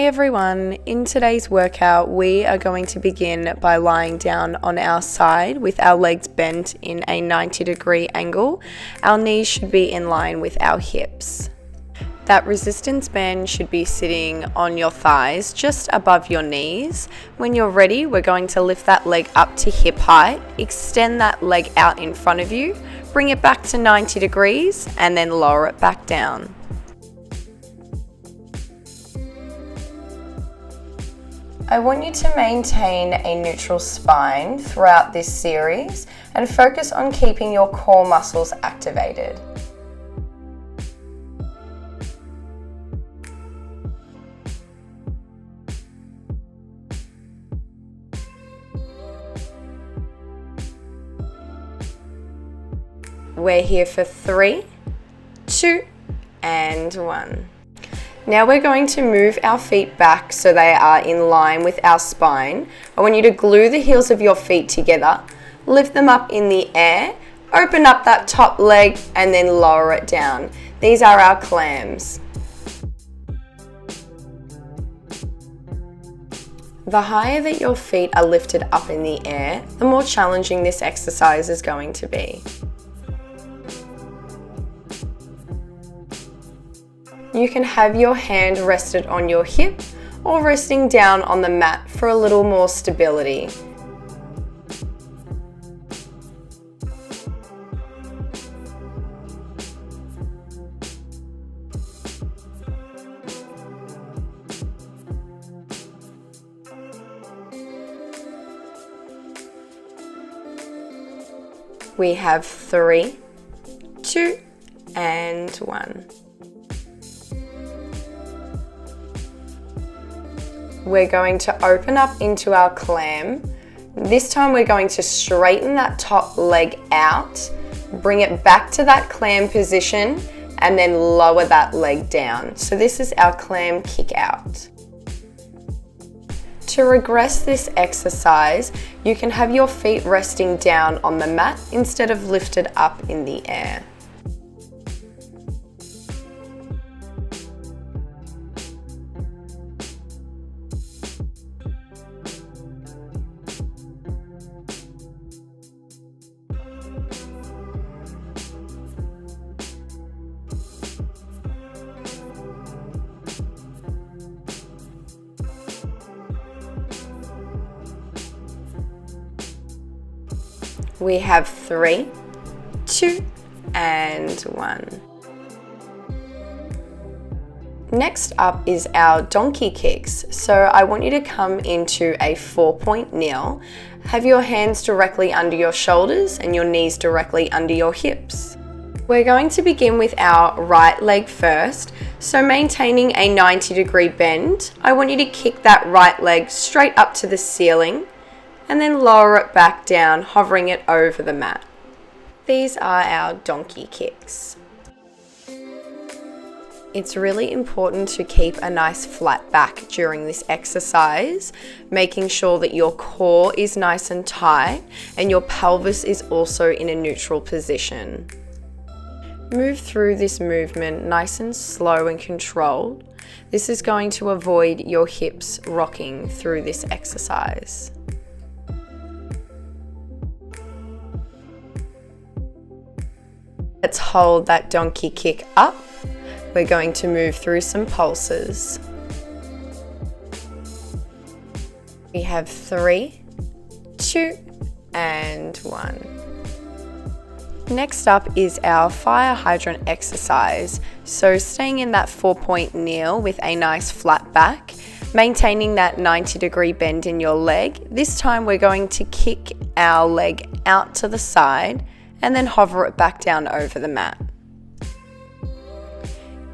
Hey everyone, in today's workout we are going to begin by lying down on our side with our legs bent in a 90-degree angle. Our knees should be in line with our hips. That resistance band should be sitting on your thighs just above your knees. When you're ready, we're going to lift that leg up to hip height, extend that leg out in front of you, bring it back to 90 degrees and then lower it back down. I want you to maintain a neutral spine throughout this series and focus on keeping your core muscles activated. We're here for 3, 2, and 1. Now we're going to move our feet back so they are in line with our spine. I want you to glue the heels of your feet together, lift them up in the air, open up that top leg and then lower it down. These are our clams. The higher that your feet are lifted up in the air, the more challenging this exercise is going to be. You can have your hand rested on your hip or resting down on the mat for a little more stability. We have 3, 2, and 1. We're going to open up into our clam. This time we're going to straighten that top leg out, bring it back to that clam position, and then lower that leg down. So this is our clam kick out. To regress this exercise, you can have your feet resting down on the mat instead of lifted up in the air. We have 3, 2, and 1. Next up is our donkey kicks. So I want you to come into a 4-point kneel. Have your hands directly under your shoulders and your knees directly under your hips. We're going to begin with our right leg first. So maintaining a 90-degree bend, I want you to kick that right leg straight up to the ceiling and then lower it back down, hovering it over the mat. These are our donkey kicks. It's really important to keep a nice flat back during this exercise, making sure that your core is nice and tight and your pelvis is also in a neutral position. Move through this movement nice and slow and controlled. This is going to avoid your hips rocking through this exercise. Let's hold that donkey kick up. We're going to move through some pulses. We have 3, 2, and 1. Next up is our fire hydrant exercise. So staying in that 4-point kneel with a nice flat back, maintaining that 90-degree bend in your leg. This time we're going to kick our leg out to the side and then hover it back down over the mat.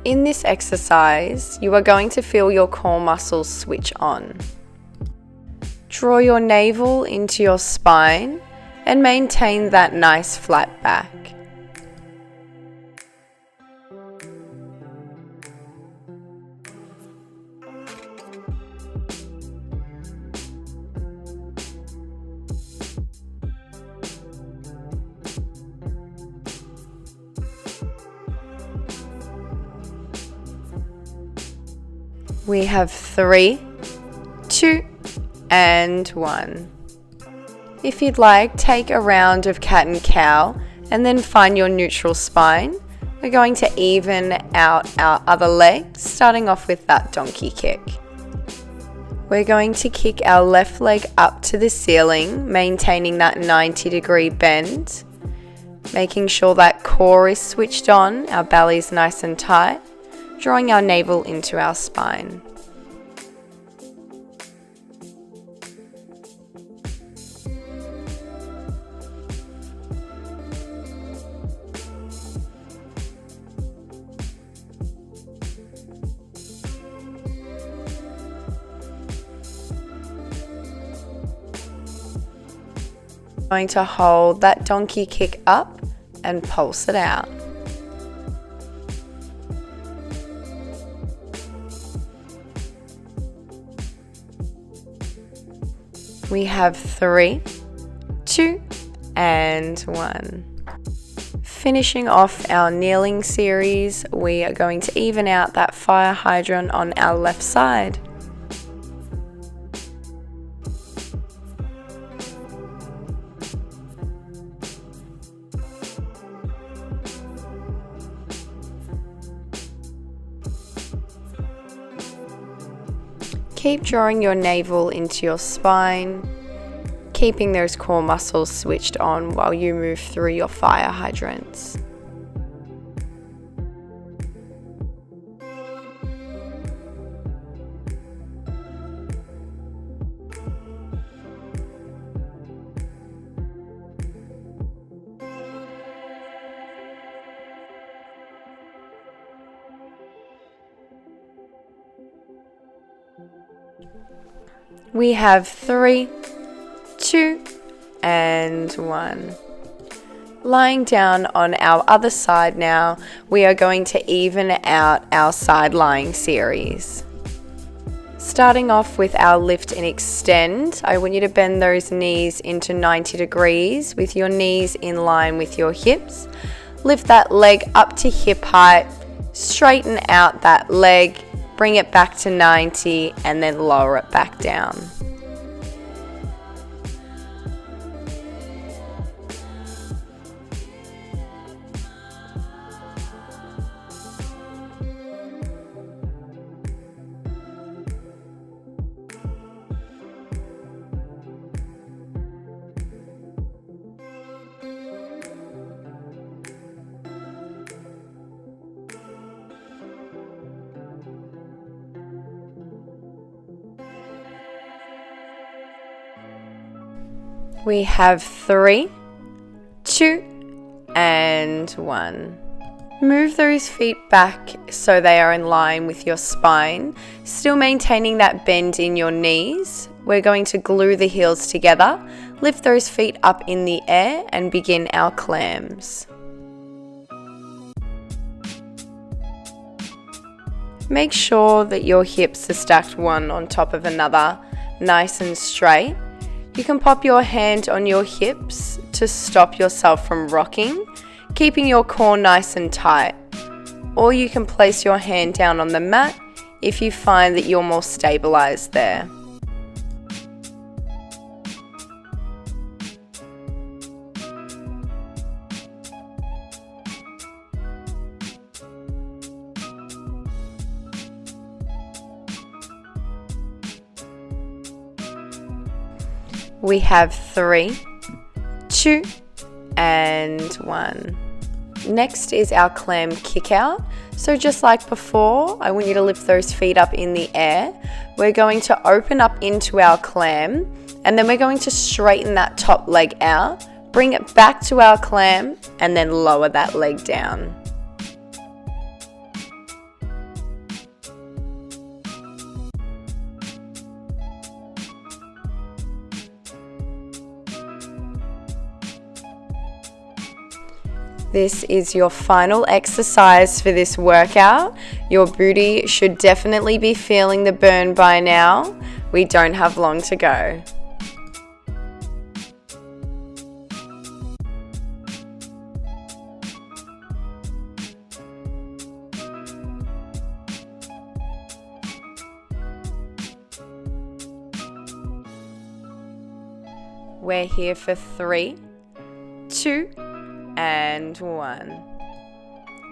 In this exercise, you are going to feel your core muscles switch on. Draw your navel into your spine and maintain that nice flat back. We have 3, 2, and 1. If you'd like, take a round of cat and cow and then find your neutral spine. We're going to even out our other leg, starting off with that donkey kick. We're going to kick our left leg up to the ceiling, maintaining that 90-degree bend, making sure that core is switched on, our belly's nice and tight, drawing our navel into our spine. Going to hold that donkey kick up and pulse it out. We have 3, 2, and 1. Finishing off our kneeling series, we are going to even out that fire hydrant on our left side. Keep drawing your navel into your spine, keeping those core muscles switched on while you move through your fire hydrants. We have 3, 2, and 1. Lying down on our other side now, we are going to even out our side lying series. Starting off with our lift and extend, I want you to bend those knees into 90 degrees with your knees in line with your hips. Lift that leg up to hip height, straighten out that leg, bring it back to 90 and then lower it back down. We have 3, 2, and 1. Move those feet back so they are in line with your spine, still maintaining that bend in your knees. We're going to glue the heels together, lift those feet up in the air and begin our clams. Make sure that your hips are stacked one on top of another, nice and straight. You can pop your hand on your hips to stop yourself from rocking, keeping your core nice and tight. Or you can place your hand down on the mat if you find that you're more stabilized there. We have 3, 2, and 1. Next is our clam kickout. So just like before, I want you to lift those feet up in the air. We're going to open up into our clam, and then we're going to straighten that top leg out, bring it back to our clam, and then lower that leg down. This is your final exercise for this workout. Your booty should definitely be feeling the burn by now. We don't have long to go. We're here for 3, 2, and 1.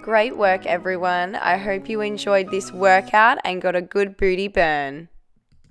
Great work, everyone. I hope you enjoyed this workout and got a good booty burn.